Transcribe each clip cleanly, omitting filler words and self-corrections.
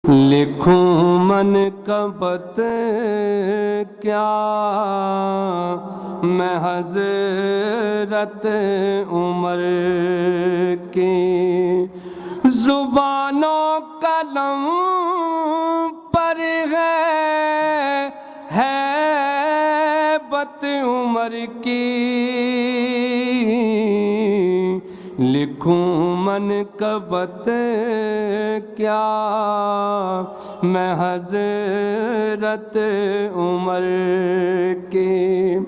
لکھوں منقبت کیا میں حضرت عمر کی، زبان و قلم پر ہیبت عمر کی، لکھوں منقبت کیا میں حضرت عمر کی،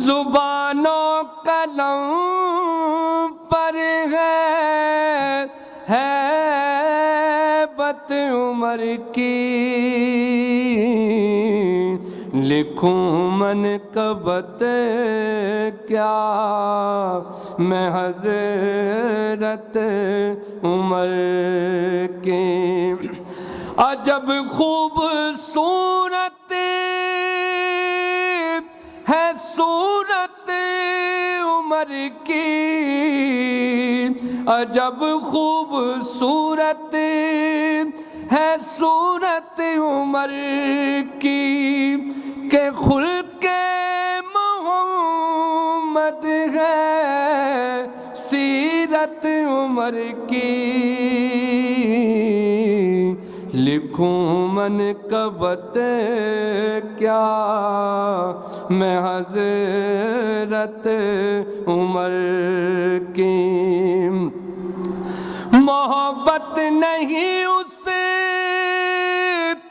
زبان و قلم پر ہیبت عمر کی، لکھوں منقبت کیا میں حضرت عمر کی، عجب خوبصورت ہے صورت عمر کی، عجب خوبصورت ہے صورت عمر کی، کہ خلق محمد ہے سیرت عمر کی، لکھوں منقبت کیا میں حضرت عمر کی، محبت نہیں اس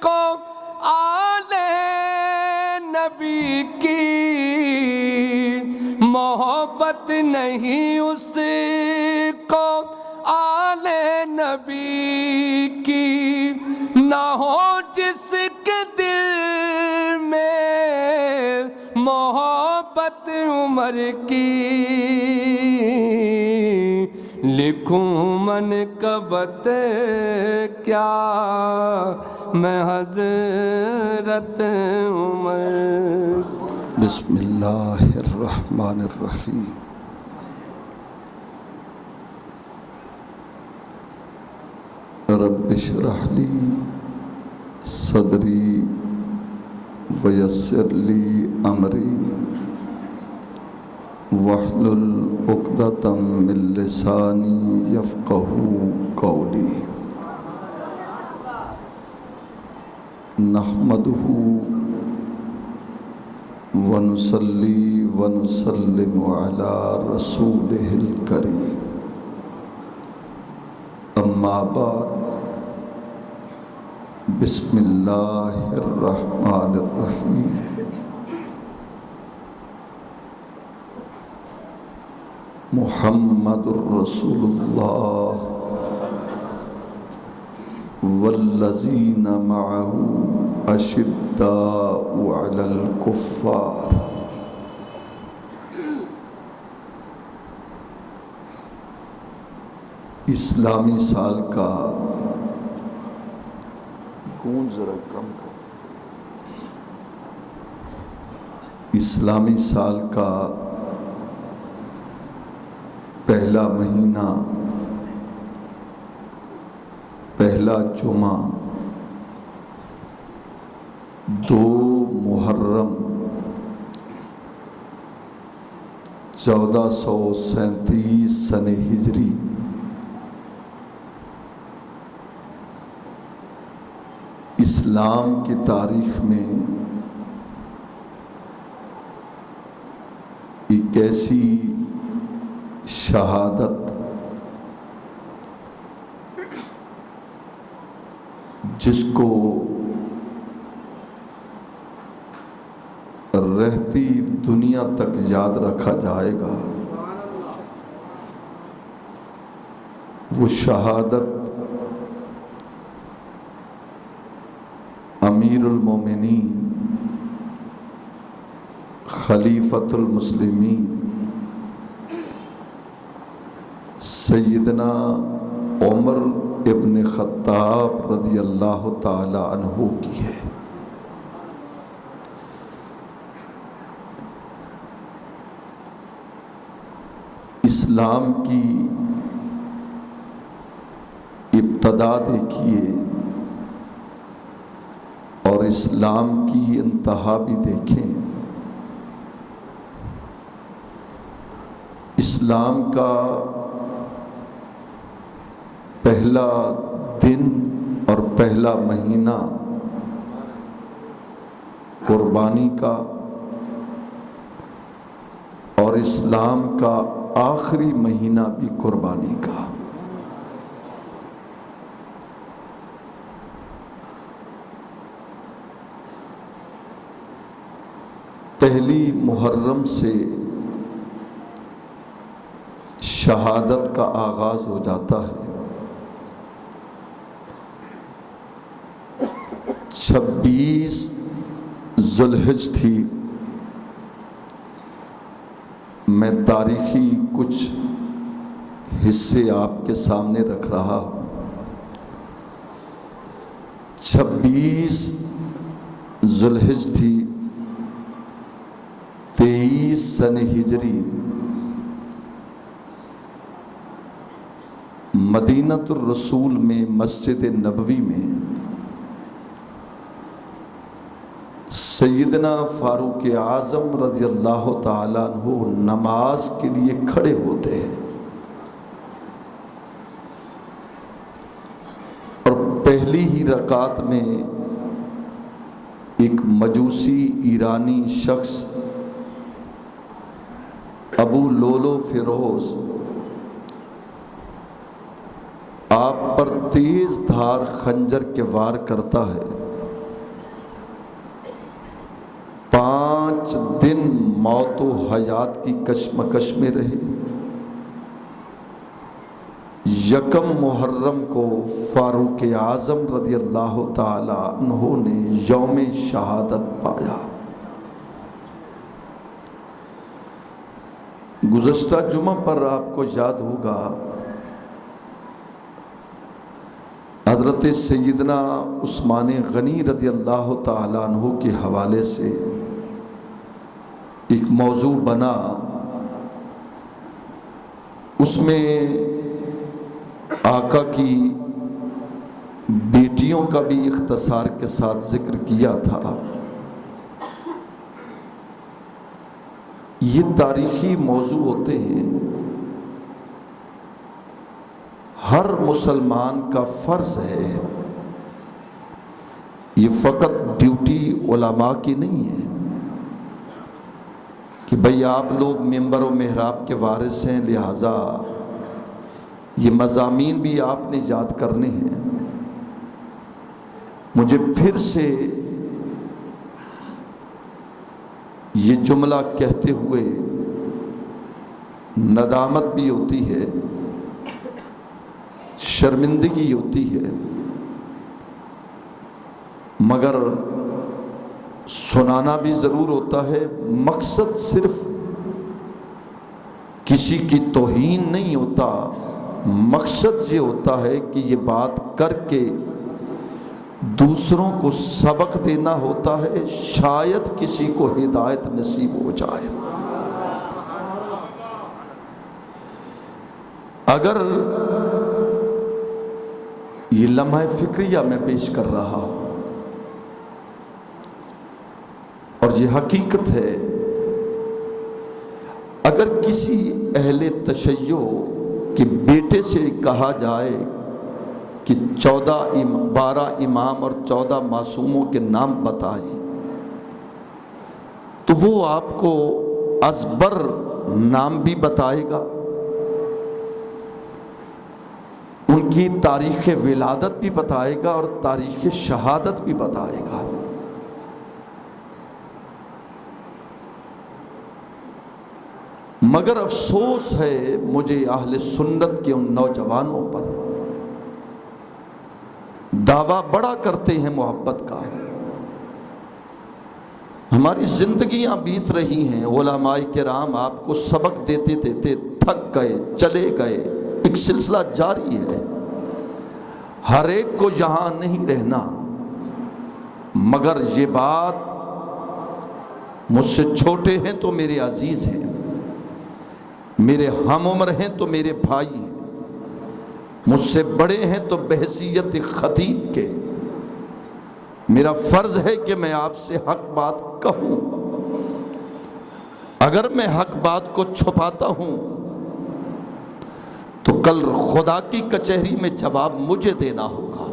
کو آل نبی کی، محبت نہیں اس کو آل نبی کی، نہ ہو جس کے دل میں محبت عمر کی، لکھوں منقبت کیا میں حضرت عمر۔ بسم اللہ الرحمن الرحیم۔ رب اشرح لی صدری ویسر لی امری واحلل عقدۃ من لسانی یفقہوا قولی، نحمدہ ونصلی ونسلم علی رسولہ الکریم، اما بعد، بسم اللہ الرحمن الرحیم۔ محمد الرسول اللہ والذین معه اشداء علی الکفار۔ اسلامی سال کا گونج ذرا کم کر، اسلامی سال کا پہلا مہینہ، پہلا جمعہ 2 محرم 1437 سن ہجری، اسلام کی تاریخ میں ایک ایسی شہادت جس کو رہتی دنیا تک یاد رکھا جائے گا، وہ شہادت امیر المومنین خلیفۃ المسلمین سیدنا عمر ابن خطاب رضی اللہ تعالی عنہ کی ہے۔ اسلام کی ابتدا دیکھیے اور اسلام کی انتہا بھی دیکھیں۔ اسلام کا پہلا دن اور پہلا مہینہ قربانی کا، اور اسلام کا آخری مہینہ بھی قربانی کا۔ پہلی محرم سے شہادت کا آغاز ہو جاتا ہے۔ 26 ذوالحج تھی۔ میں تاریخی کچھ حصے آپ کے سامنے رکھ رہا ہوں۔ 26 ذوالحج تھی، 23 سن ہجری، مدینۃ الرسول میں مسجد نبوی میں سیدنا فاروق اعظم رضی اللہ تعالیٰ عنہ نماز کے لیے کھڑے ہوتے ہیں، اور پہلی ہی رکعت میں ایک مجوسی ایرانی شخص ابو لولو فیروز آپ پر تیز دھار خنجر کے وار کرتا ہے۔ 5 دن موت و حیات کی کشمکش میں رہے۔ 1 محرم کو فاروق اعظم رضی اللہ تعالی عنہ نے یوم شہادت پایا۔ گزشتہ جمعہ پر آپ کو یاد ہوگا حضرت سیدنا عثمان غنی رضی اللہ تعالیٰ عنہ کے حوالے سے ایک موضوع بنا، اس میں آقا کی بیٹیوں کا بھی اختصار کے ساتھ ذکر کیا تھا۔ یہ تاریخی موضوع ہوتے ہیں، ہر مسلمان کا فرض ہے، یہ فقط ڈیوٹی علماء کی نہیں ہے کہ بھئی آپ لوگ منبر و محراب کے وارث ہیں، لہٰذا یہ مضامین بھی آپ نے یاد کرنے ہیں۔ مجھے پھر سے یہ جملہ کہتے ہوئے ندامت بھی ہوتی ہے، شرمندگی ہوتی ہے، مگر سنانا بھی ضرور ہوتا ہے۔ مقصد صرف کسی کی توہین نہیں ہوتا، مقصد یہ ہوتا ہے کہ یہ بات کر کے دوسروں کو سبق دینا ہوتا ہے، شاید کسی کو ہدایت نصیب ہو جائے۔ اگر یہ لمحہ فکریہ میں پیش کر رہا ہوں، اور یہ حقیقت ہے، اگر کسی اہل تشیع کے بیٹے سے کہا جائے کہ 12 امام اور 14 معصوموں کے نام بتائیں، تو وہ آپ کو ازبر نام بھی بتائے گا، ان کی تاریخ ولادت بھی بتائے گا اور تاریخ شہادت بھی بتائے گا۔ مگر افسوس ہے مجھے اہل سنت کے ان نوجوانوں پر، دعویٰ بڑا کرتے ہیں محبت کا، ہماری زندگیاں بیت رہی ہیں، علماء کرام آپ کو سبق دیتے دیتے تھک گئے، چلے گئے، ایک سلسلہ جاری ہے، ہر ایک کو یہاں نہیں رہنا، مگر یہ بات مجھ سے چھوٹے ہیں تو میرے عزیز ہیں، میرے ہم عمر ہیں تو میرے بھائی ہیں، مجھ سے بڑے ہیں تو بحیثیت خطیب کے، میرا فرض ہے کہ میں آپ سے حق بات کہوں. اگر میں حق بات کو چھپاتا ہوں تو کل خدا کی کچہری میں جواب مجھے دینا ہوگا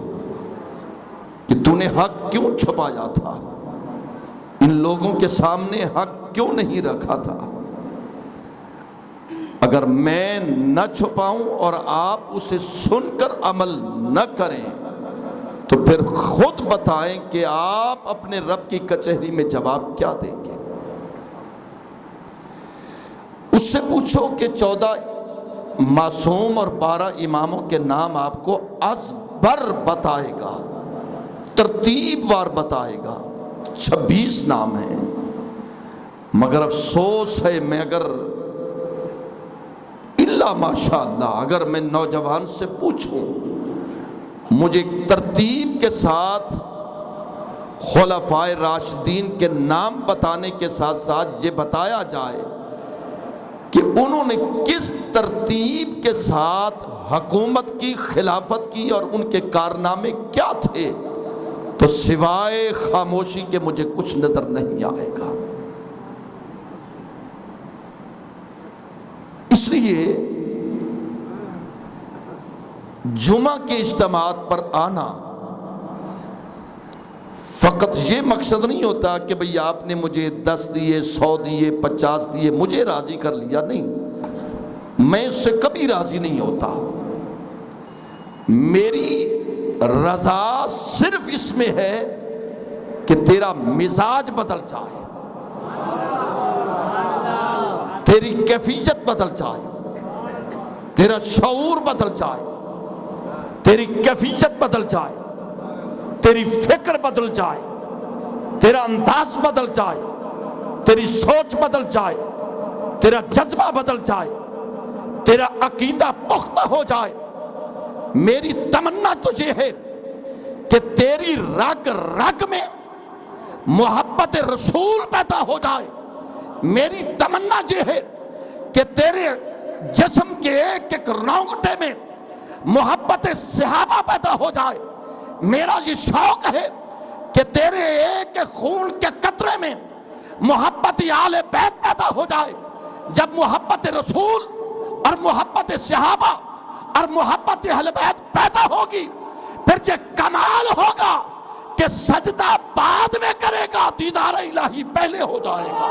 کہ تو نے حق کیوں چھپایا تھا، ان لوگوں کے سامنے حق کیوں نہیں رکھا تھا. اگر میں نہ چھپاؤں اور آپ اسے سن کر عمل نہ کریں تو پھر خود بتائیں کہ آپ اپنے رب کی کچہری میں جواب کیا دیں گے. اس سے پوچھو کہ 14 معصوم اور 12 اماموں کے نام آپ کو ازبر بتائے گا، ترتیب وار بتائے گا. 26 نام ہیں، مگر افسوس ہے میں ماشاءاللہ اگر میں نوجوان سے پوچھوں، مجھے ترتیب کے ساتھ خلفائے راشدین کے نام بتانے کے ساتھ ساتھ یہ بتایا جائے کہ انہوں نے کس ترتیب کے ساتھ حکومت کی، خلافت کی اور ان کے کارنامے کیا تھے، تو سوائے خاموشی کے مجھے کچھ نظر نہیں آئے گا. اس لیے جمعہ کے اجتماعات پر آنا فقط یہ مقصد نہیں ہوتا کہ بھئی آپ نے مجھے 10 دیے، 100 دیے، 50 دیے، مجھے راضی کر لیا. نہیں، میں اس سے کبھی راضی نہیں ہوتا. میری رضا صرف اس میں ہے کہ تیرا مزاج بدل جائے، تیری کیفیت بدل جائے، تیرا شعور بدل جائے، تیری کیفیت بدل جائے، تیری فکر بدل جائے، تیرا انداز بدل جائے، تیری سوچ بدل جائے، تیرا جذبہ بدل جائے، تیرا عقیدہ پختہ ہو جائے. میری تمنا تجھے ہے کہ تیری رگ رگ میں محبت رسول پیدا ہو جائے. میری تمنا یہ ہے کہ تیرے جسم کے ایک ایک رونگٹے میں محبت صحابہ پیدا ہو جائے. میرا یہ شوق ہے کہ تیرے ایک ایک خون کے قطرے میں محبت آل بیت پیدا ہو جائے. جب محبت رسول اور محبت صحابہ اور محبت اہل بیت پیدا ہوگی، پھر یہ کمال ہوگا کہ سجدہ بعد میں کرے گا، دیدار الہی پہلے ہو جائے گا.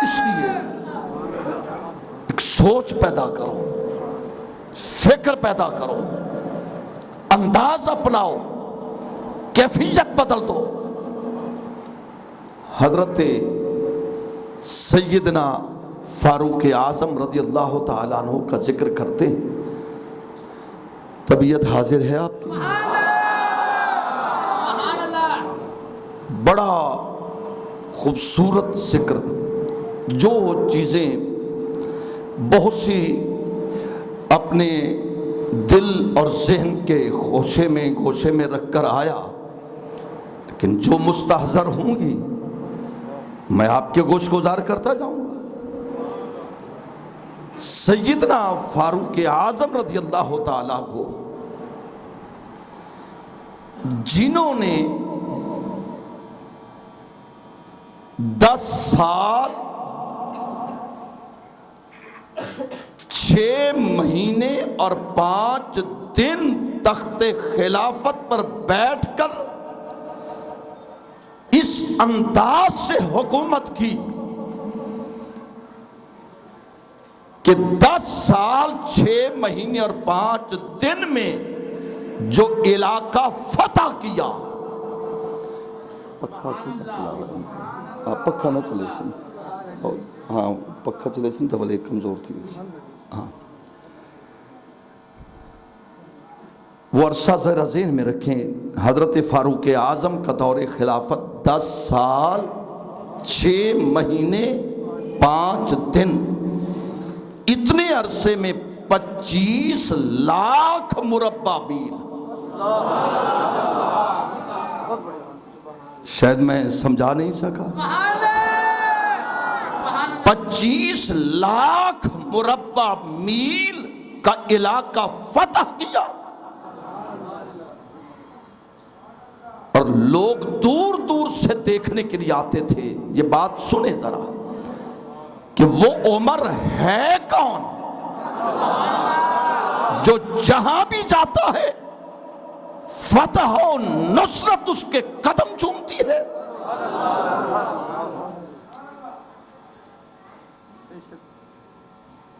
اس لیے ایک سوچ پیدا کرو، فکر پیدا کرو، انداز اپناؤ، کیفیت بدل دو. حضرت سیدنا فاروق اعظم رضی اللہ تعالیٰ عنہ کا ذکر کرتے ہیں. طبیعت حاضر ہے آپ کی؟ بڑا خوبصورت ذکر، جو چیزیں بہت سی اپنے دل اور ذہن کے گوشے میں رکھ کر آیا، لیکن جو مستحضر ہوں گی میں آپ کے گوش گزار کرتا جاؤں گا. سیدنا فاروق اعظم رضی اللہ تعالیٰ عنہ، جنہوں نے 10 سال 6 مہینے اور 5 دن تخت خلافت پر بیٹھ کر اس انداز سے حکومت کی کہ 10 سال 6 مہینے اور 5 دن میں جو علاقہ فتح کیا. پکھا نہ چلا، پکھا نہ چلے سن، ہاں پکھا چلے سن تو بلے کمزور تھی. ہاں وہ عرصہ ذرا ذہن میں رکھیں. حضرت فاروق اعظم کا دور خلافت 10 سال 6 مہینے 5 دن، اتنے عرصے میں 25 لاکھ مربع میل. شاید میں سمجھا نہیں سکا. 25 لاکھ مربع میل کا علاقہ فتح کیا. اور لوگ دور دور سے دیکھنے کے لیے آتے تھے. یہ بات سنیں ذرا کہ وہ عمر ہے کون جو جہاں بھی جاتا ہے فتح و نصرت اس کے قدم چومتی ہے.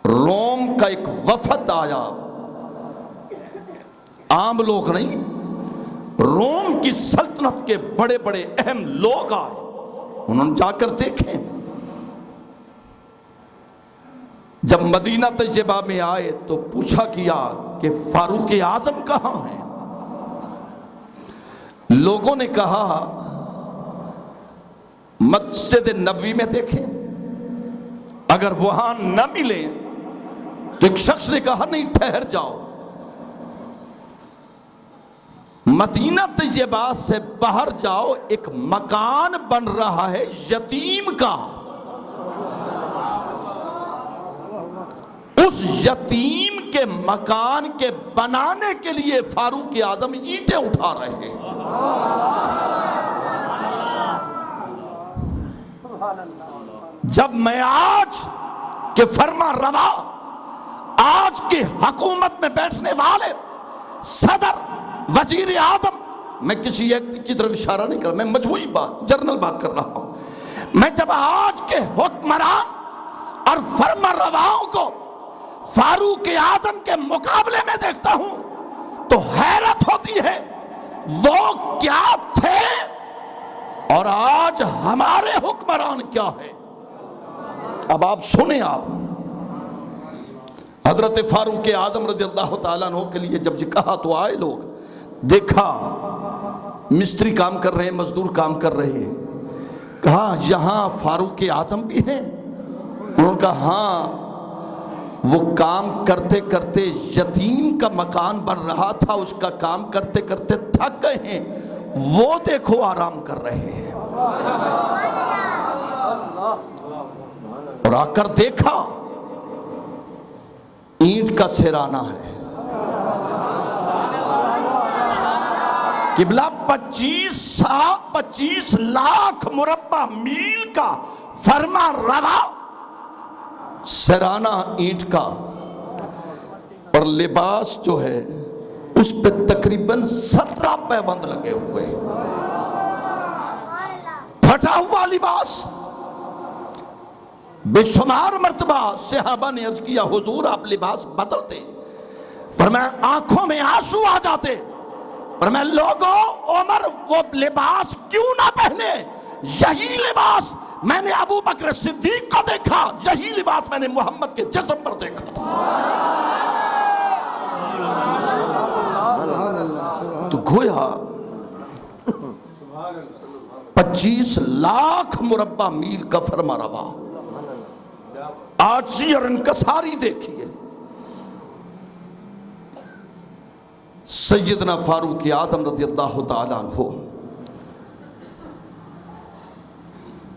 روم کا ایک وفد آیا، عام لوگ نہیں، روم کی سلطنت کے بڑے بڑے اہم لوگ آئے. انہوں نے جا کر دیکھیں. جب مدینہ طیبہ میں آئے تو پوچھا کیا کہ فاروق اعظم کہاں ہیں؟ لوگوں نے کہا مسجد نبوی میں دیکھیں. اگر وہاں نہ ملے تو ایک شخص نے کہا نہیں، ٹھہر جاؤ. مدینہ طیبہ سے باہر جاؤ، ایک مکان بن رہا ہے یتیم کا. اس یتیم کے مکان کے بنانے کے لیے فاروق اعظم اینٹیں اٹھا رہے ہیں. جب میں آج کے فرما روا، آج کی حکومت میں بیٹھنے والے صدر، وزیر اعظم، میں کسی ایک کی طرف اشارہ نہیں کر رہا، میں مجموعی بات، جنرل بات کر رہا ہوں. میں جب آج کے حکمران اور فرما رواؤں کو فاروق اعظم کے مقابلے میں دیکھتا ہوں تو حیرت ہوتی ہے وہ کیا تھے اور آج ہمارے حکمران کیا ہے. اب آپ سنیں. آپ حضرت فاروق اعظم رضی اللہ تعالیٰ عنہ کے لیے جب یہ کہا تو آئے لوگ، دیکھا مستری کام کر رہے ہیں، مزدور کام کر رہے ہیں. کہا یہاں فاروق اعظم بھی ہیں؟ انہوں نے کہا ہاں، وہ کام کرتے کرتے یتیم کا مکان بن رہا تھا، اس کا کام کرتے کرتے تھک گئے ہیں، وہ دیکھو آرام کر رہے ہیں. اور آ کر دیکھا اینٹ کا سیرانہ ہے. قبلہ 25 لاکھ مربع میل کا فرما روا سیرانہ اینٹ کا، اور لباس جو ہے اس پہ تقریباً 17 پیبند لگے ہوئے، پھٹا ہوا لباس. بے شمار مرتبہ صحابہ نے عرض کیا حضور آپ لباس بدلتے. فرمایا آنکھوں میں آنسو آ جاتے. فرمایا لوگوں، عمر وہ لباس کیوں نہ پہنے؟ یہی لباس میں نے ابو بکر صدیق کو دیکھا، یہی لباس میں نے محمد کے جسم پر دیکھا تھا. تو گویا 25 لاکھ مربع میل کا فرما روا، عاجزی اور انکساری دیکھیے. سیدنا فاروق اعظم رضی اللہ تعالیٰ عنہ،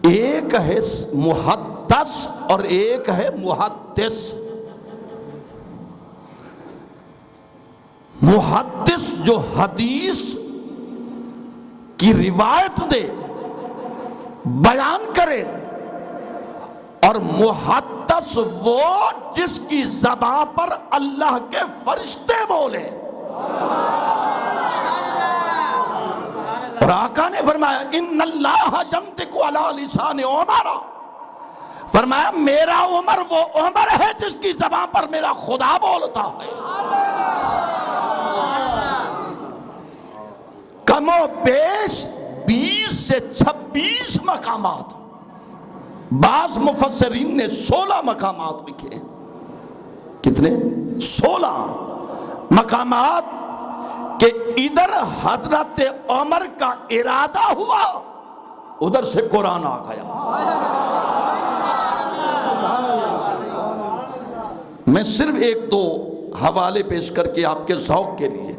ایک ہے محدث اور ایک ہے محدث. محدث جو حدیث کی روایت دے، بیان کرے، اور محدث وہ جس کی زبان پر اللہ کے فرشتے بولے. اور آقا نے فرمایا ان اللہ ینطق علی لسان عمر، فرمایا میرا عمر وہ عمر ہے جس کی زبان پر میرا خدا بولتا ہے. کم و بیش 20 سے 26 مقامات، بعض مفسرین نے 16 مقامات لکھے. کتنے؟ 16 مقامات کہ ادھر حضرت عمر کا ارادہ ہوا، ادھر سے قرآن آ گیا. میں صرف 1-2 حوالے پیش کر کے آپ کے ذوق کے لیے،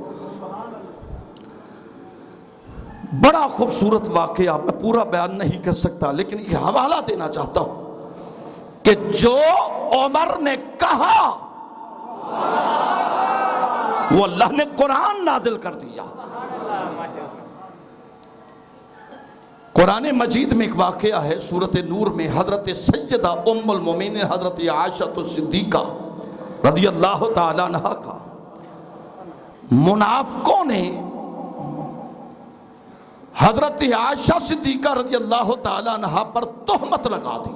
بڑا خوبصورت واقعہ، میں پورا بیان نہیں کر سکتا لیکن یہ حوالہ دینا چاہتا ہوں کہ جو عمر نے کہا وہ اللہ نے قرآن نازل کر دیا. قرآن مجید میں ایک واقعہ ہے سورۃ نور میں، حضرت سیدہ ام المومنین حضرت عائشہ صدیقہ رضی اللہ تعالیٰ عنہا کا منافقوں نے حضرت عائشہ صدیقہ رضی اللہ تعالیٰ عنہا پر تہمت لگا دی۔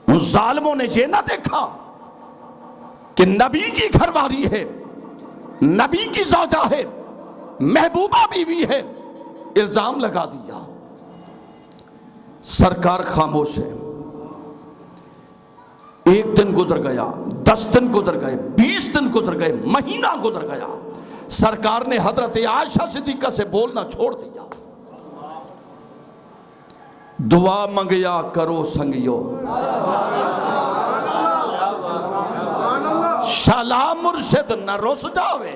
ان ظالموں نے یہ نہ دیکھا کہ نبی کی گھر والی ہے، نبی کی زوجہ ہے، محبوبہ بیوی ہے، الزام لگا دیا۔ سرکار خاموش ہے۔ ایک دن گزر گیا، 10 دن گزر گئے، 20 دن گزر گئے، مہینہ گزر گیا، سرکار نے حضرت عائشہ صدیقہ سے بولنا چھوڑ دیا۔ دعا منگیا کرو سنگیو، شالا مرشد نہ رس جاوے،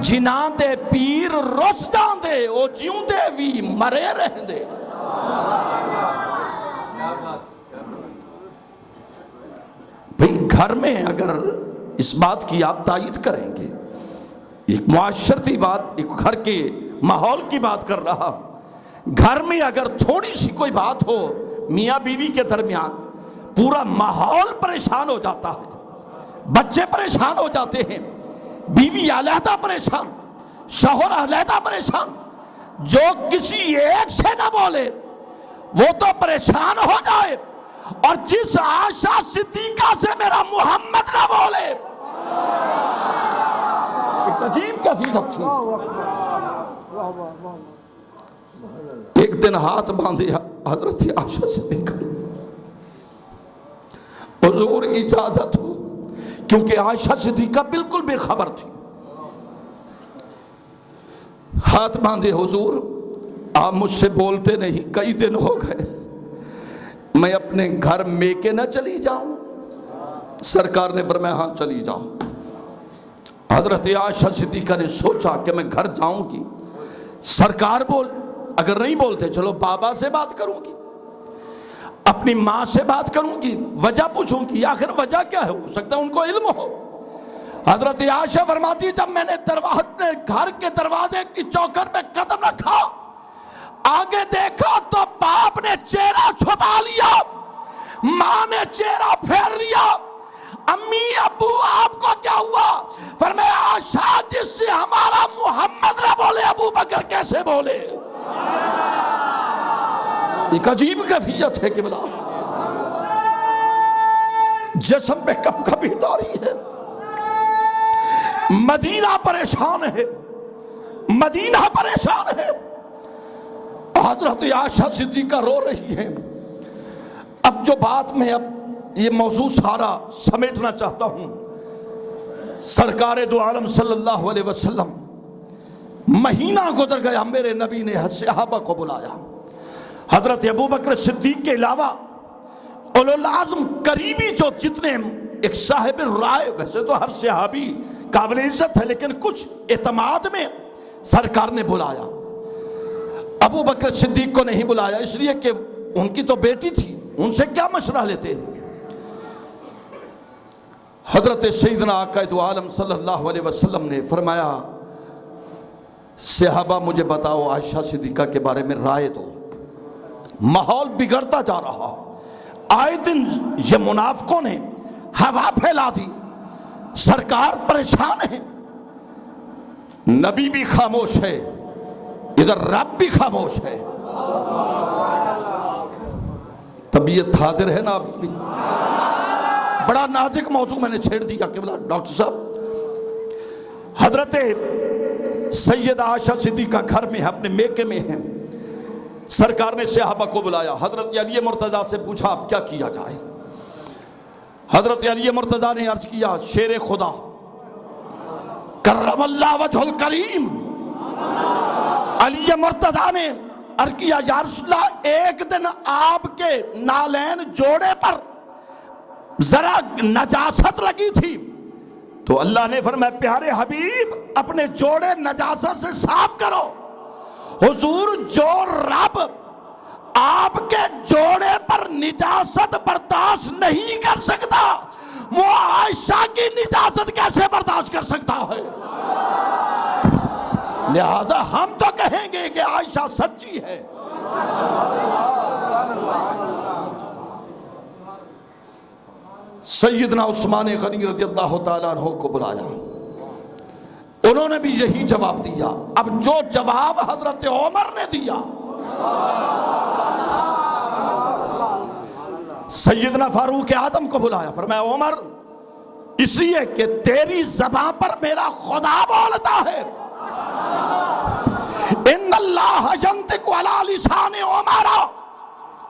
جناں دے پیر رس جاندے او جیوں دے وی مرے رہندے۔ بھئی گھر میں اگر اس بات کی آپ تائید کریں گے، ایک معاشرتی بات، ایک گھر کے ماحول کی بات کر رہا، گھر میں اگر تھوڑی سی کوئی بات ہو میاں بیوی کے درمیان، پورا ماحول پریشان ہو جاتا ہے، بچے پریشان ہو جاتے ہیں، بیوی علیحدہ پریشان، شوہر علیحدہ پریشان، جو کسی ایک سے نہ بولے وہ تو پریشان ہو جائے، اور جس عائشہ صدیقہ سے میرا محمد نہ بولے، ایک عجیب کیفیت تھی۔ ایک دن ہاتھ باندھے حضرت عائشہ صدیقہ، حضور اجازت ہو، کیونکہ عائشہ صدیقہ بالکل بے خبر تھی۔ ہاتھ باندھے، حضور آپ مجھ سے بولتے نہیں، کئی دن ہو گئے، میں اپنے گھر میکے نہ چلی جاؤں؟ سرکار نے فرمایا ہاں چلی جاؤ۔ حضرت عائشہ صدیقہ نے سوچا کہ میں گھر جاؤں گی، سرکار بول، اگر نہیں بولتے چلو بابا سے بات کروں گی، اپنی ماں سے بات کروں گی، وجہ پوچھوں گی، آخر وجہ کیا ہے، ہو سکتا ہے ان کو علم ہو۔ حضرت عائشہ فرماتی جب میں نے اپنے گھر کے دروازے کی چوکھٹ میں قدم رکھا، آگے دیکھا تو باپ نے چہرہ چھپا لیا، ماں نے چہرہ پھیر لیا۔ امی ابو آپ کو کیا ہوا؟ فرمایا عائشہ جس سے ہمارا محمد نہ بولے ابو بکر کیسے بولے؟ ایک عجیب کیفیت ہے کہ بلا جسم پہ کب کبھی داری ہے۔ مدینہ پریشان ہے، مدینہ پریشان ہے۔ حضرت عائشہ صدیقہ رو رہی ہے۔ اب جو بات میں اب یہ موضوع سارا سمیٹنا چاہتا ہوں، سرکار دو عالم صلی اللہ علیہ وسلم، مہینہ گزر گیا، میرے نبی نے صحابہ کو بلایا۔ حضرت ابو بکر صدیق کے علاوہ اولو العزم قریبی جو جتنے، ایک صاحب رائے، ویسے تو ہر صحابی قابل عزت ہے لیکن کچھ اعتماد میں سرکار نے بلایا۔ ابو بکر صدیق کو نہیں بلایا اس لیے کہ ان کی تو بیٹی تھی، ان سے کیا مشورہ لیتے۔ حضرت سیدنا آقا دو عالم صلی اللہ علیہ وسلم نے فرمایا صحابہ مجھے بتاؤ عائشہ صدیقہ کے بارے میں رائے دو، ماحول بگڑتا جا رہا، آئے دن یہ منافقوں نے ہوا پھیلا دی، سرکار پریشان ہے، نبی بھی خاموش ہے، ادھر رب بھی خاموش ہے۔ طبیعت حاضر ہے نا آپ کی؟ بڑا نازک موضوع میں نے چھیڑ دیا کہ بلا ڈاکٹر صاحب، حضرت سیدہ عائشہ صدیقہ گھر میں ہے، اپنے میکے میں ہیں، سرکار نے صحابہ کو بلایا، حضرت علی مرتضیٰ سے پوچھا اب کیا کیا جائے۔ حضرت علی مرتضیٰ نے عرض کیا شیر خدا کرم اللہ وجہ الکریم، علی مرتضیٰ نے عرض کیا یا رسول اللہ ایک دن آپ کے نالین جوڑے پر ذرا نجاست لگی تھی، تو اللہ نے فرمایا پیارے حبیب اپنے جوڑے نجاست سے صاف کرو۔ حضور جو رب آپ کے جوڑے پر نجاست برداشت نہیں کر سکتا وہ عائشہ کی نجاست کیسے برداشت کر سکتا ہے؟ لہذا ہم تو کہیں گے کہ عائشہ سچی ہے۔ سیدنا عثمان غنی رضی اللہ تعالیٰ عنہ کو بلایا، انہوں نے بھی یہی جواب دیا۔ اب جو جواب حضرت عمر نے دیا، سیدنا فاروق اعظم کو بلایا، فرمایا عمر اس لیے کہ تیری زبان پر میرا خدا بولتا ہے، ان اللہ ینطق علی لسان عمر۔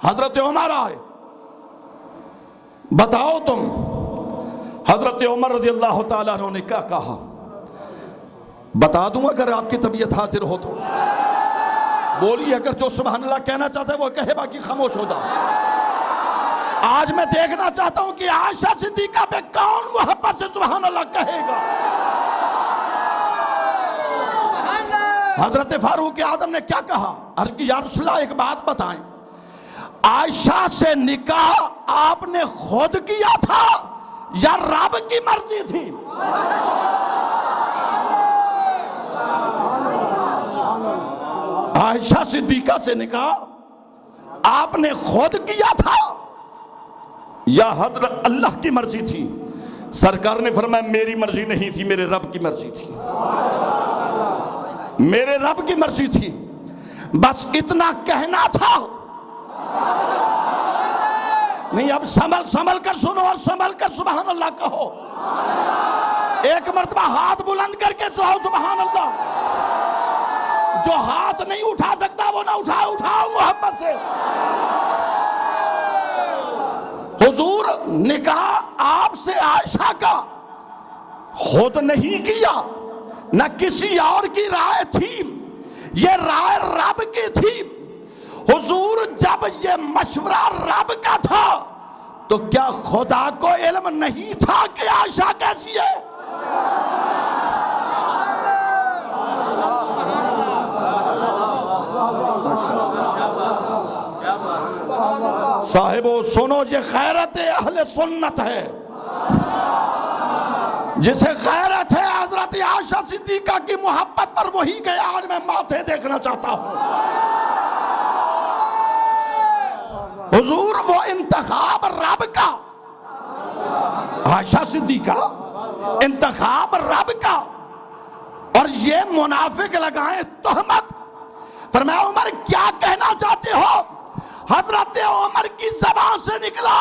حضرت عمر آئے، بتاؤ تم حضرت عمر رضی اللہ تعالیٰ عنہ نے کیا کہا؟ بتا دوں اگر آپ کی طبیعت حاضر ہو تو بولیے، اگر جو سبحان اللہ کہنا چاہتا ہے وہ کہے، باقی خاموش ہو جائے۔ آج میں دیکھنا چاہتا ہوں کہ عائشہ صدیقہ پہ کون محبت سے سبحان اللہ کہے گا۔ حضرت فاروق اعظم نے کیا کہا؟ عرض کی یا رسول اللہ ایک بات بتائیں، عائشہ سے نکاح آپ نے خود کیا تھا یا رب کی مرضی تھی؟ عائشہ صدیقہ سے نکاح آپ نے خود کیا تھا یا حضرت اللہ کی مرضی تھی؟ سرکار نے فرمایا میری مرضی نہیں تھی، میرے رب کی مرضی تھی، میرے رب کی مرضی تھی، بس اتنا کہنا تھا۔ نہیں، اب سنبھل کر سنو اور سنبھل کر سبحان اللہ کہو۔ ایک مرتبہ ہاتھ بلند کر کے کہو سبحان اللہ۔ جو ہاتھ نہیں اٹھا سکتا وہ نہ اٹھاؤ محبت سے۔ حضور نکاح آپ سے عائشہ کا خود نہیں کیا، نہ کسی اور کی رائے تھی، یہ رائے رب کی تھی۔ حضور جب یہ مشورہ رب کا تھا تو کیا خدا کو علم نہیں تھا کہ عائشہ کیسی ہے؟ صاحبو سنو، یہ غیرت اہل سنت ہے۔ جسے غیرت ہے حضرت عائشہ صدیقہ کی محبت پر، وہی کہ آج میں ماتھے دیکھنا چاہتا ہوں۔ حضور وہ انتخاب رب کا، عائشہ صدیقہ انتخاب رب کا، اور یہ منافق لگائیں تہمت۔ فرمایا عمر کیا کہنا چاہتے ہو؟ حضرت عمر کی زبان سے نکلا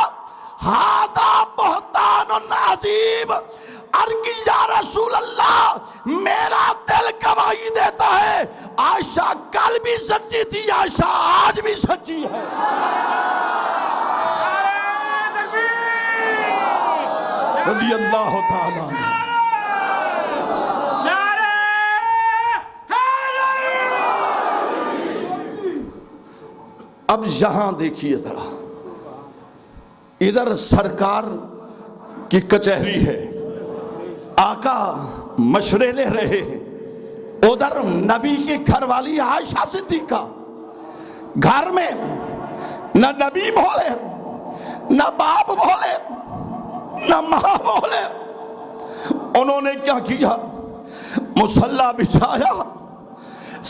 ھذا بہتان عظیم۔ ارکی یا رسول اللہ، میرا دل گواہی دیتا ہے عائشہ کل بھی سچی تھی، عائشہ آج بھی سچی ہے۔ رضی اللہ تعالیٰ عنہ۔ اب یہاں دیکھیے ذرا، ادھر سرکار کی کچہری ہے، آقا مشورے لے رہے ہیں، ادھر نبی کی گھر والی عائشہ صدیقہ، گھر میں نہ نبی بولے، نہ باپ بولے، نہ ماں بولے۔ انہوں نے کیا کیا؟ مصلی بچھایا،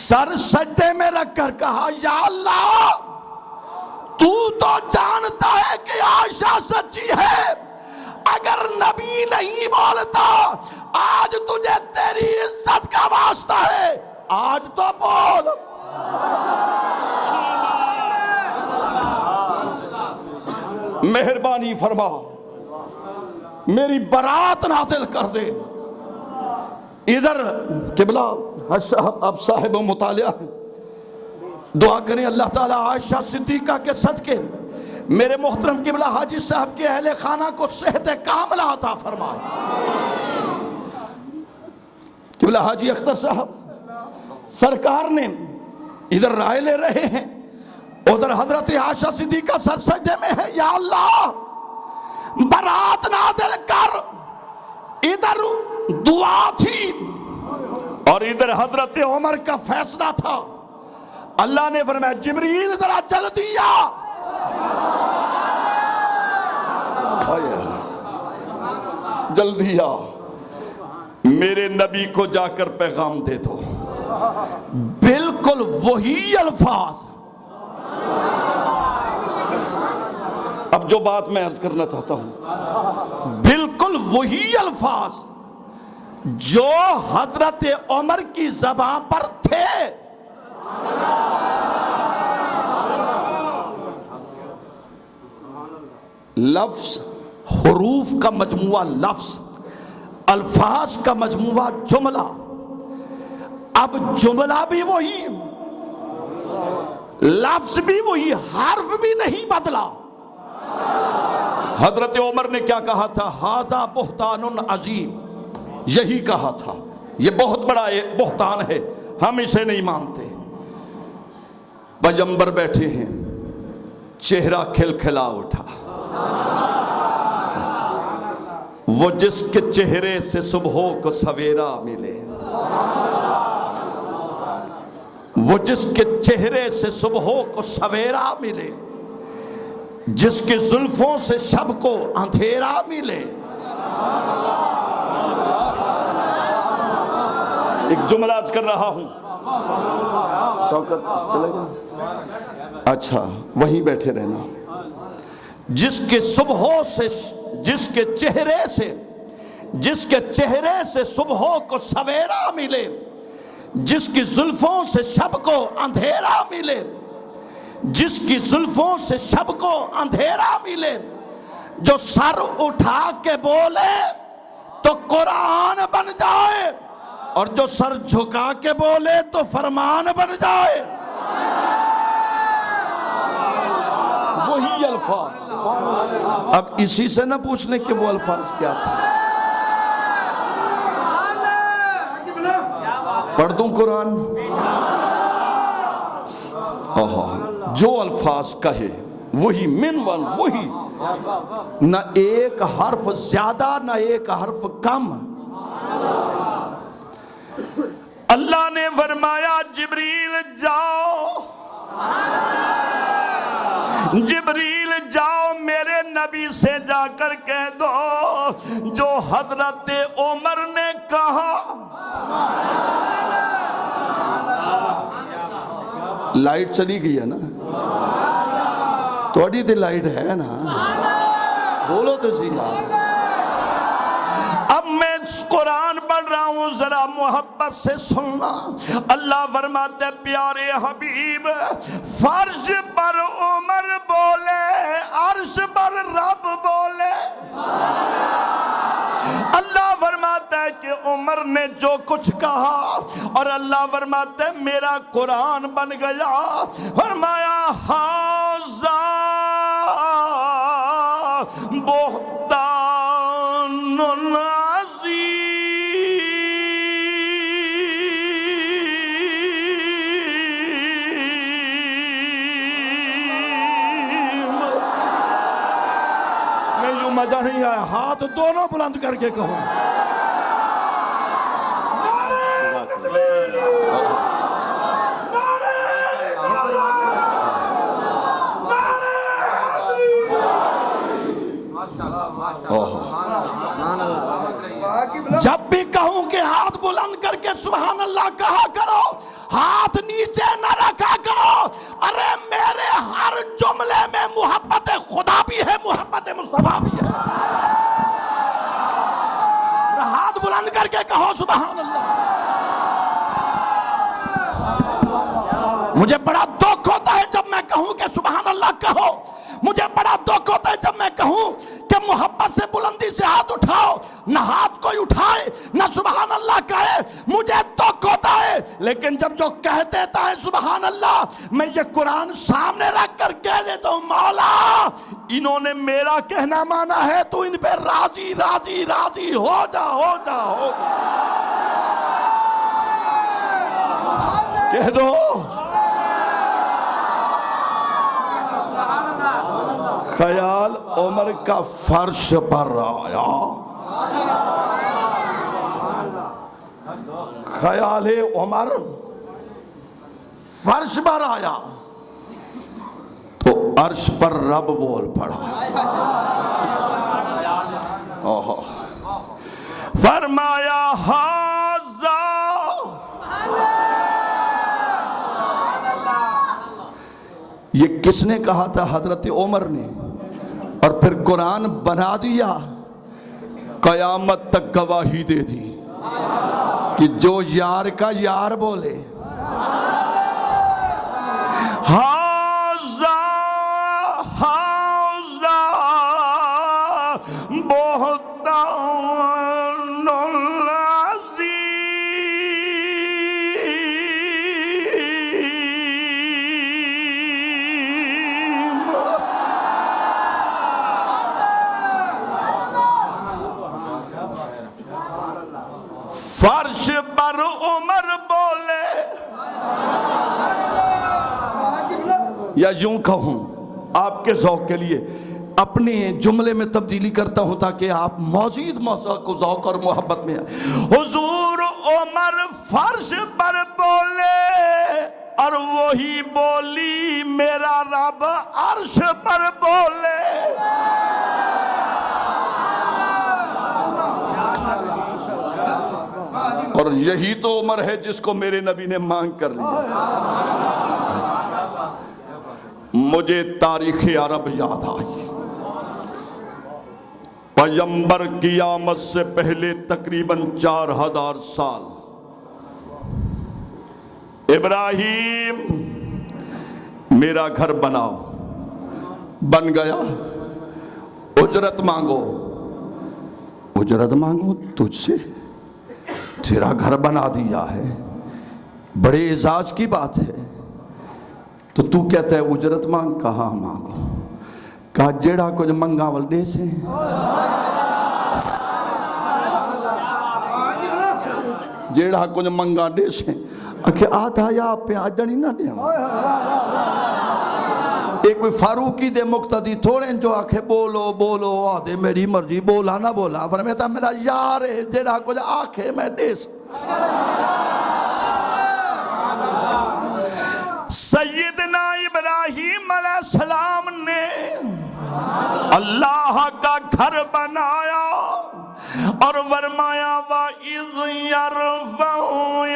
سر سجدے میں رکھ کر کہا یا اللہ تو جانتا ہے کہ عائشہ سچی ہے، اگر نبی نہیں بولتا آج تجھے تیری عزت کا واسطہ ہے، آج تو بول۔ مہربانی فرما میری برات نازل کر دے۔ ادھر قبلہ اب صاحب مطالعہ دعا کریں اللہ تعالیٰ عائشہ صدیقہ کے صدقے میرے محترم قبلہ حاجی صاحب کے اہل خانہ کو صحت کاملہ عطا فرمائے۔ قبلہ حاجی اختر صاحب سرکار نے ادھر رائے لے رہے ہیں، ادھر حضرت عائشہ صدیقہ سر سجدے میں ہے، یا اللہ برات نازل کر۔ ادھر دعا تھی اور ادھر حضرت عمر کا فیصلہ تھا۔ اللہ نے فرمایا جبریل ذرا جلدی آ، جلدی آ، میرے نبی کو جا کر پیغام دے دو۔ بالکل بالکل وہی الفاظ. اب جو بات میں عرض کرنا چاہتا ہوں، بالکل وہی الفاظ جو حضرت عمر کی زبان پر تھے. لفظ، حروف کا مجموعہ لفظ، الفاظ کا مجموعہ جملہ. اب جملہ بھی وہی، لفظ بھی وہی، حرف بھی نہیں بدلا. حضرت عمر نے کیا کہا تھا؟ ھذا بہتان عظیم. یہی کہا تھا یہ بہت بڑا بہتان ہے، ہم اسے نہیں مانتے. پیغمبر بیٹھے ہیں، چہرہ کھلکھلا اٹھا. وہ جس کے چہرے سے صبحوں کو سویرا ملے، وہ جس کے چہرے سے صبحوں کو سویرا ملے، جس کے زلفوں سے شب کو اندھیرا ملے. ایک جملہ عرض کر رہا ہوں. شوکت چلے گا؟ اچھا وہیں بیٹھے رہنا. جس کے صبحوں سے، جس کے چہرے سے صبحوں کو سویرا ملے، جس کی زلفوں سے شب کو اندھیرا ملے، جس کی زلفوں سے شب کو اندھیرا ملے، جو سر اٹھا کے بولے تو قرآن بن جائے، اور جو سر جھکا کے بولے تو فرمان بن جائے. وہی الفاظ. اب اسی سے نہ پوچھنے کہ وہ الفاظ کیا تھے. پڑھ دوں قرآن؟ جو الفاظ کہے وہی من ون، وہی، نہ ایک حرف زیادہ نہ ایک حرف کم. اللہ نے فرمایا جبریل جاؤ، جبریل جاؤ میرے نبی سے جا کر کہہ دو جو حضرت عمر نے کہا. لائٹ چلی گئی ہے نا؟ تھوڑی دیر لائٹ ہے نا؟ بولو تو سیدھا. اب میں قرآن پڑھ رہا ہوں، ذرا محبت سے سننا. اللہ فرماتے پیارے حبیب، فرش پر عمر بولے، عرش پر رب بولے. اللہ فرماتا ہے کہ عمر نے جو کچھ کہا، اور اللہ فرماتا ہے میرا قرآن بن گیا. فرمایا ھذا بہتان عظیم. میں یوں مزہ نہیں آیا، ہاتھ دونوں بلند کر کے کہو. جب بھی کہوں کہ ہاتھ بلند کر کے سبحان اللہ کہا کرو، ہاتھ نیچے نہ رکھا کرو. ارے میرے ہر جملے میں محبت خدا بھی ہے، محبت مصطفیٰ بھی ہے. ہاتھ بلند کر کے کہو سبحان اللہ. مجھے بڑا دکھ ہوتا ہے جب میں کہوں کہ سبحان اللہ کہو. مجھے بڑا دکھ ہوتا ہے جب میں کہوں کہ محبت سے بلندی سے ہاتھ اٹھاؤ. نہ ہاتھ کوئی اٹھائے نہ سبحان اللہ کہے، مجھے دکھ ہوتا ہے. لیکن جب جو کہہ دیتا ہے سبحان اللہ، میں یہ قرآن سامنے رکھ کر کہہ دیتا ہوں مولا انہوں نے میرا کہنا مانا ہے تو ان پہ راضی راضی راضی ہو جا، ہو جا، ہو جا. کہہ دو خیال عمر کا فرش پر آیا، خیال عمر فرش پر آیا تو عرش پر رب بول پڑا. فرمایا ھذا کس نے کہا تھا؟ حضرت عمر نے، اور پھر قرآن بنا دیا، قیامت تک گواہی دے دی کہ جو یار کا یار بولے ہاذا ہاذا بہتان عظیم. فرش پر عمر بولے، یا یوں کہوں آپ کے ذوق کے لیے اپنے جملے میں تبدیلی کرتا ہوں تاکہ آپ مزید ذوق اور محبت میں آئے. حضور عمر فرش پر بولے اور وہی بولی میرا رب عرش پر بولے. اور یہی تو عمر ہے جس کو میرے نبی نے مانگ کر لیا. مجھے تاریخ عرب یاد آئی. پیغمبر کی آمد سے پہلے تقریباً 4000 سال ابراہیم میرا گھر بناؤ، بن گیا. اجرت مانگو، اجرت مانگو تجھ سے، تیرا گھر بنا دیا ہے، بڑے اعزاز کی بات ہے. تو تو کہتا ہے اجرت مانگ. کہاں مانگو؟ کہا جیڑا کچھ منگا ولڈے سے. جیڑا کچھ منگا دے سے اکھے آدھا یا پہ آجنی نہ دیا. ایک کوئی فاروقی دے مقتدی تھوڑے جو آکھے بولو بولو آدھے میری مرضی بولا نہ بولا. فرماتا میرا یار ہے جیڑا کچھ آکھے میں دے سے. سیدنا ابراہیم علیہ السلام نے اللہ کا گھر بنایا اور فرمایا وَإِذْ يَرْفَعُ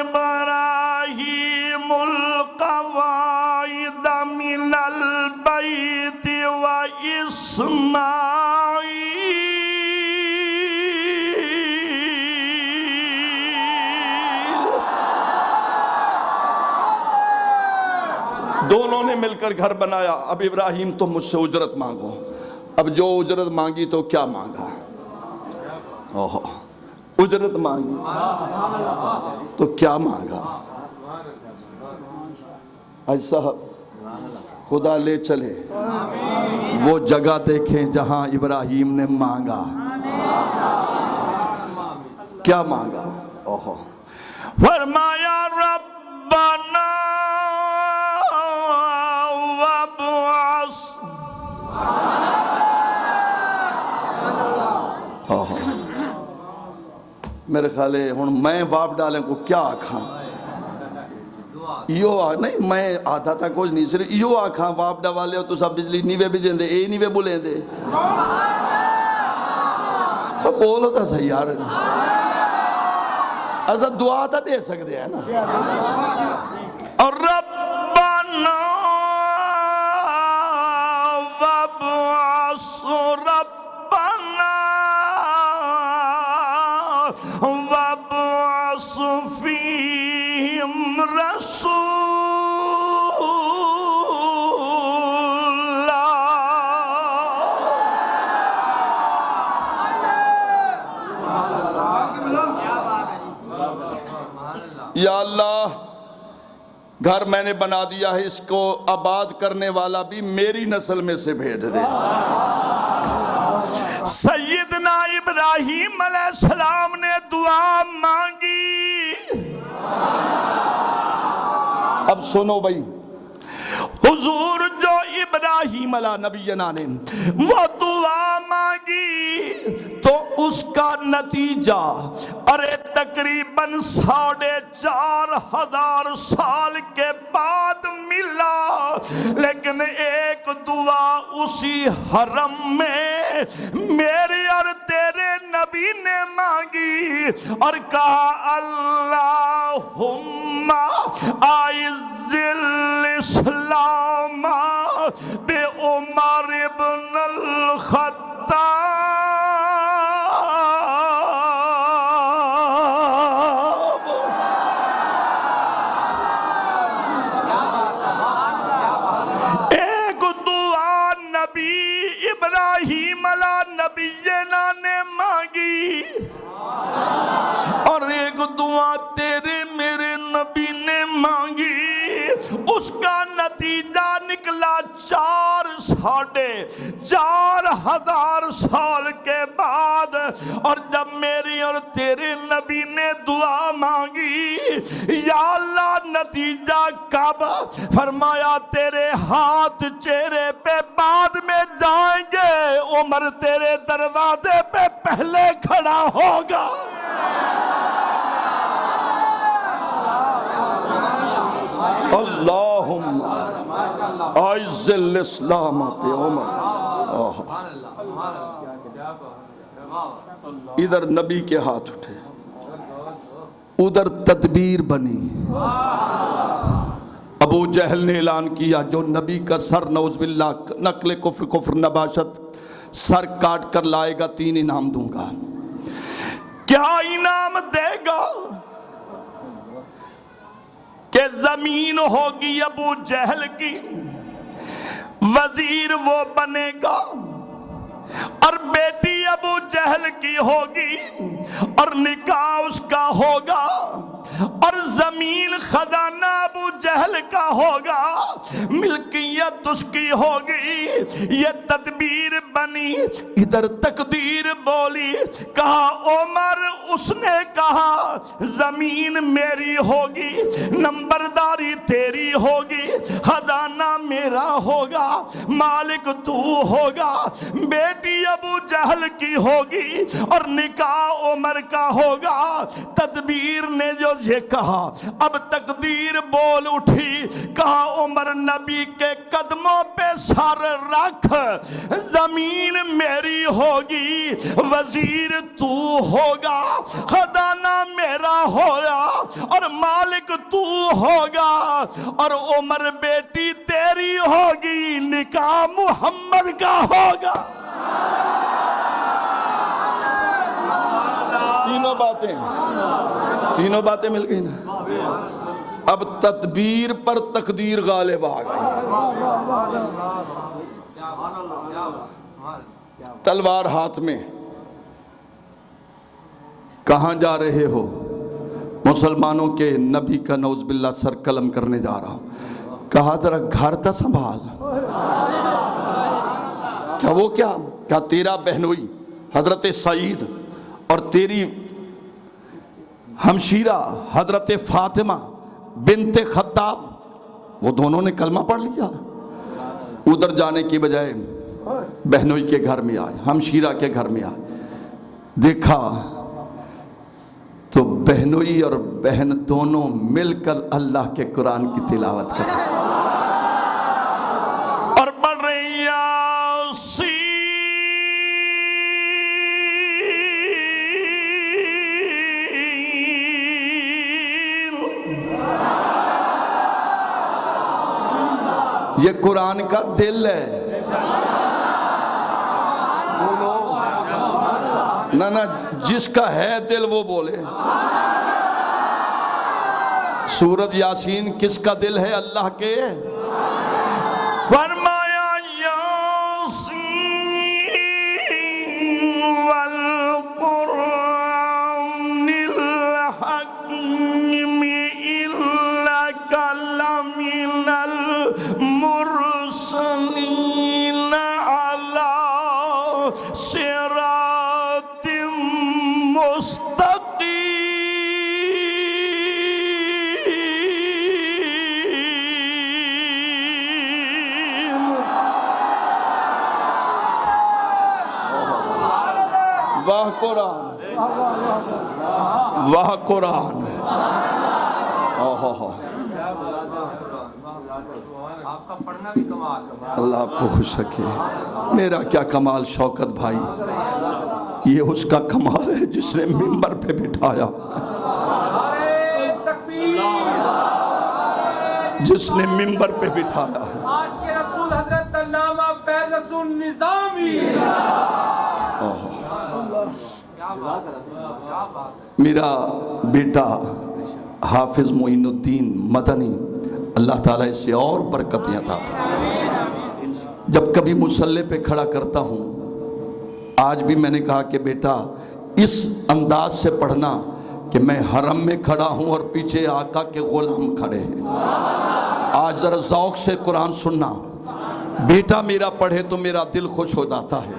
إِبْرَاهِيمُ الْقَوَاعِدَ مِنَ الْبَيْتِ وَإِسْمَاعِيلُ. دونوں نے مل کر گھر بنایا. اب ابراہیم تم مجھ سے اجرت مانگو. اب جو اجرت مانگی تو کیا مانگا؟ اجرت مانگی تو کیا مانگا؟ حاج صاحب خدا لے چلے وہ جگہ دیکھیں جہاں ابراہیم نے مانگا. کیا مانگا؟ فرمایا ربنا میرے خیال ہے ہن میں باپ ڈالیں کو کیا آکھاں؟ نہیں میں آدھا تھا کچھ نہیں، صرف یہ آکھاں باپ ڈالے ہو تو سب بجلی نیوے بھی جندے اے نیوے بولیں دے. بولو تا صحیح یار. ایسا دعا تا دے سکتے ہیں نا. اور ربنا وابعث ربنا وابعث فیہم رسولا. یا اللہ گھر میں نے بنا دیا ہے، اس کو آباد کرنے والا بھی میری نسل میں سے بھیج دے. سیدنا ابراہیم علیہ السلام نے دعا مانگی. اب سنو بھائی، حضور جو ابراہیم علیہ نبینا نے وہ دعا مانگی تو اس کا نتیجہ ارے تقریباً 4,500 سال کے بعد ملا. لیکن ایک دعا اسی حرم میں میرے اور تیرے نبی نے مانگی اور کہا اللہم اعز الاسلام بے عمر ابن الخطاب۔ ایک دعا نبی ابراہیم علیہ نبینا نے مانگی، اور ایک دعا تیرے میرے نبی نے مانگی، اس کا نتیجہ نکلا 4,500 سال کے بعد۔ اور جب میری اور تیرے نبی نے دعا مانگی، یا اللہ نتیجہ کب؟ فرمایا تیرے ہاتھ چہرے پہ بعد میں جائیں گے، عمر تیرے دروازے پہ پہلے کھڑا ہوگا۔ اللہم اعز الاسلام پہ عمر۔ ادھر نبی کے ہاتھ اٹھے، ادھر تدبیر بنی۔ ابو جہل نے اعلان کیا جو نبی کا سر نعوذ باللہ نقل کفر نباشت سر کاٹ کر لائے گا 3 انعام دوں گا۔ کیا انعام دے گا؟ کہ زمین ہوگی ابو جہل کی، وزیر وہ بنے گا، اور بیٹی ابو جہل کی ہوگی، اور نکاح اس کا ہوگا، اور زمین خزانہ ابو جہل کا ہوگا، ملکیت اس کی ہوگی۔ یہ تدبیر بنی، ادھر تقدیر بولی۔ کہا عمر، اس نے کہا زمین میری ہوگی، نمبرداری تیری ہوگی، خزانہ میرا ہوگا، مالک تو ہوگا، بیٹی ابو جہل کی ہوگی، اور نکاح عمر کا ہوگا۔ تدبیر نے جو یہ کہا، اب تقدیر بول اٹھی۔ کہا عمر نبی کے قدموں پہ سر رکھ، زمین میری ہوگی، وزیر تو ہوگا، خزانہ میرا ہوگا، اور مالک تو ہوگا، اور عمر بیٹی تیری ہوگی، نکاح محمد کا ہوگا۔ تینوں باتیں مل گئی نا۔ اب تدبیر پر تقدیر غالب آ گئی۔ تلوار ہاتھ میں، کہاں جا رہے ہو؟ مسلمانوں کے نبی کا نعوذ باللہ سر قلم کرنے جا رہا ہوں۔ کہا ذرا گھر تا سنبھال۔ کیا وہ کیا تیرا بہنوئی حضرت سعید اور تیری ہمشیرہ حضرت فاطمہ بنت خطاب، وہ دونوں نے کلمہ پڑھ لیا؟ ادھر جانے کی بجائے بہنوئی کے گھر میں آئے، ہمشیرہ کے گھر میں آئے، دیکھا تو بہنوئی اور بہن دونوں مل کر اللہ کے قرآن کی تلاوت کر رہے اور پڑھ رہے یاسین یہ قرآن کا دل ہے۔ نہ جس کا ہے دل وہ بولے۔ سورۃ یاسین کس کا دل ہے؟ اللہ کے۔ فرمایا یاسین والقرآن الحکیم انک لمن المرسلین علی صراط مستقیم۔ واہ قرآن، واہ قرآن۔ آپ کا پڑھنا بھی کمال۔ اللہ آپ کو خوش رکھے۔ میرا کیا کمال شوکت بھائی، یہ اس کا کمال ہے جس نے منبر پہ بٹھایا، جس نے منبر پہ بٹھایا۔ آج کے رسول حضرت النظامی. میرا بیٹا حافظ معین الدین مدنی، اللہ تعالیٰ اس سے اور برکتیں عطا فرمائے. جب کبھی مصلی پہ کھڑا کرتا ہوں، آج بھی میں نے کہا کہ بیٹا اس انداز سے پڑھنا کہ میں حرم میں کھڑا ہوں اور پیچھے آقا کے غلام کھڑے ہیں. آج ذرا ذوق سے قرآن سننا. بیٹا میرا پڑھے تو میرا دل خوش ہو جاتا ہے.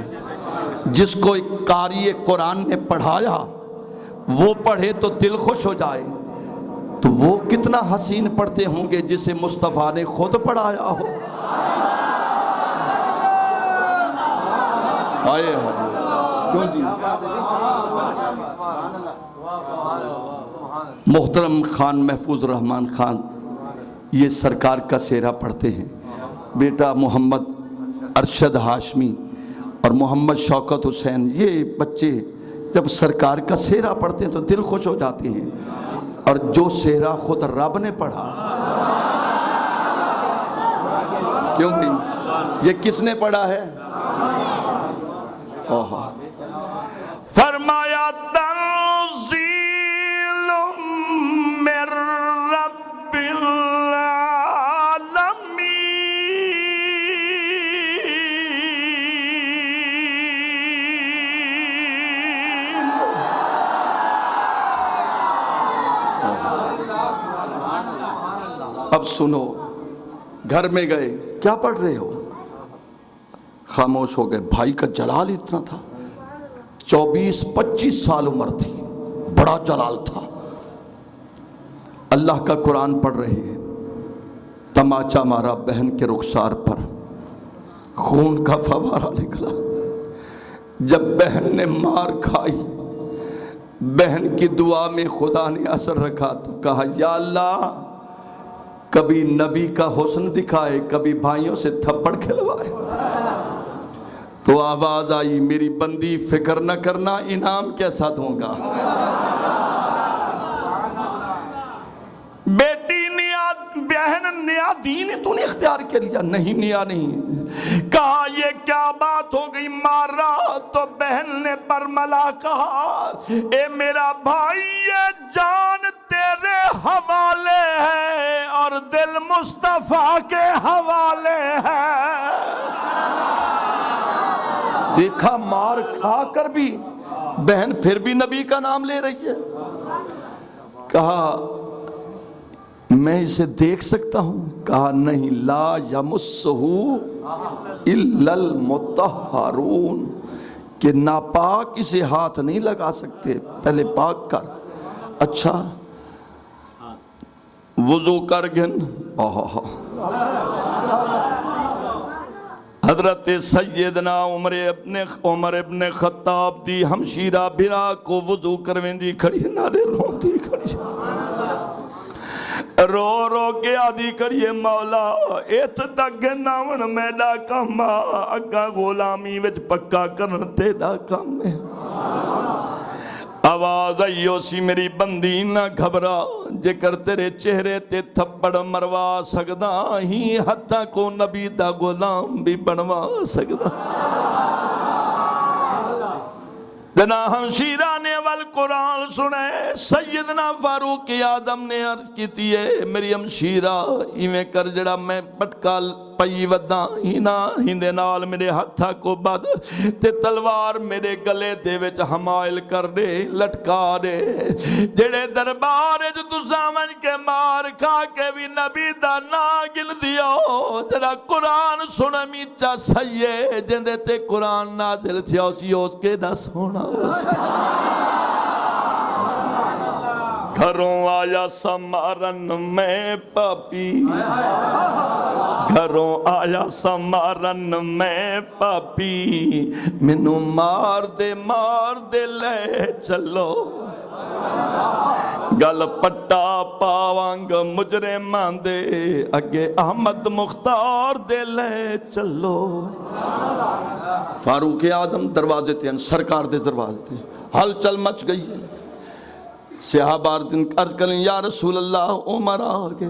جس کو ایک قاری قرآن نے پڑھایا وہ پڑھے تو دل خوش ہو جائے، تو وہ کتنا حسین پڑھتے ہوں گے جسے مصطفیٰ نے خود پڑھایا ہو. آئے کیوں جی؟ محترم خان محفوظ الرحمان خان یہ سرکار کا سیرہ پڑھتے ہیں. بیٹا محمد ارشد ہاشمی اور محمد شوکت حسین، یہ بچے جب سرکار کا سیرہ پڑھتے ہیں تو دل خوش ہو جاتے ہیں. اور جو سیرہ خود رب نے پڑھا، کیوں نہیں؟ یہ کس نے پڑھا ہے؟ فرمایا تنزیل من رب اب سنو، گھر میں گئے، کیا پڑھ رہے ہو؟ خاموش ہو گئے. بھائی کا جلال اتنا تھا، 24-25 سال عمر تھی، بڑا جلال تھا. اللہ کا قرآن پڑھ رہے ہیں، تماچا مارا بہن کے رخسار پر، خون کا فوارہ نکلا. جب بہن نے مار کھائی، بہن کی دعا میں خدا نے اثر رکھا تو کہا یا اللہ کبھی نبی کا حسن دکھائے، کبھی بھائیوں سے تھپڑ کھلوائے. تو آواز آئی میری بندی فکر نہ کرنا، انعام کیسا دوں گا. بیٹی بہن نیا دین تو نے اختیار کر لیا؟ نہیں، نیا نہیں. کہا یہ کیا بات ہو گئی؟ مارا تو بہن نے برملا کہا اے میرا بھائی یہ جان تیرے حوالے ہے اور دل مصطفیٰ کے حوالے ہے. دیکھا مار کھا کر بھی بہن پھر بھی نبی کا نام لے رہی ہے. کہا میں اسے دیکھ سکتا ہوں؟ کہا نہیں، لا یمسہ الا المطہرون، کہ ناپاک اسے ہاتھ نہیں لگا سکتے، پہلے پاک کر. اچھا وضو کر گن. حضرت سیدنا عمر ابن خطاب دی ہمشیرہ بھرا کو وضو کرویں دی کھڑی، نارے رو دی کھڑی، رو رو کے آدھی کریے مولا ایت تک ناون میں ڈاکا ماں اگا غلامی وچ پکا کرن تے ڈاکا میں. آواز آئیو سی میری بندی نہ گھبرا، جے کر تیرے چہرے تے تھپڑ مروا سکدا ہی حتیٰ کو نبی دا غلام بھی بنوا سکدا. جنا ہمشیرہ نے والقرآن سنے. سیدنا فاروق اعظم نے عرض کیتی ہے میری ہمشیرہ ایویں کر جڑا میں پٹکا پئی ودا ہینا ہندے نال میرے ہتھا کو بد تے تلوار میرے گلے دے وچ حمائل کر دے لٹکا دے. جڑے دربار وچ تساں ون کے مار کھا کے بھی نبی دا نام گن دیو، جڑا قرآن سنمی چا سیے جندے تے قرآن نازل تھیا سی اس کے نہ سونا. گھروں آیا سمارن میں پاپی، گھروں آیا سمارن میں پاپی، منو مار دے لے چلو. گل پٹا پاوانگ مجرے ماندے اگے احمد مختار دے لے چلو. فاروق اعظم دروازے تے سرکار دے دروازے تے ہل چل مچ گئی ہے. صحابہ عرض کریں یا رسول اللہ عمر آگے.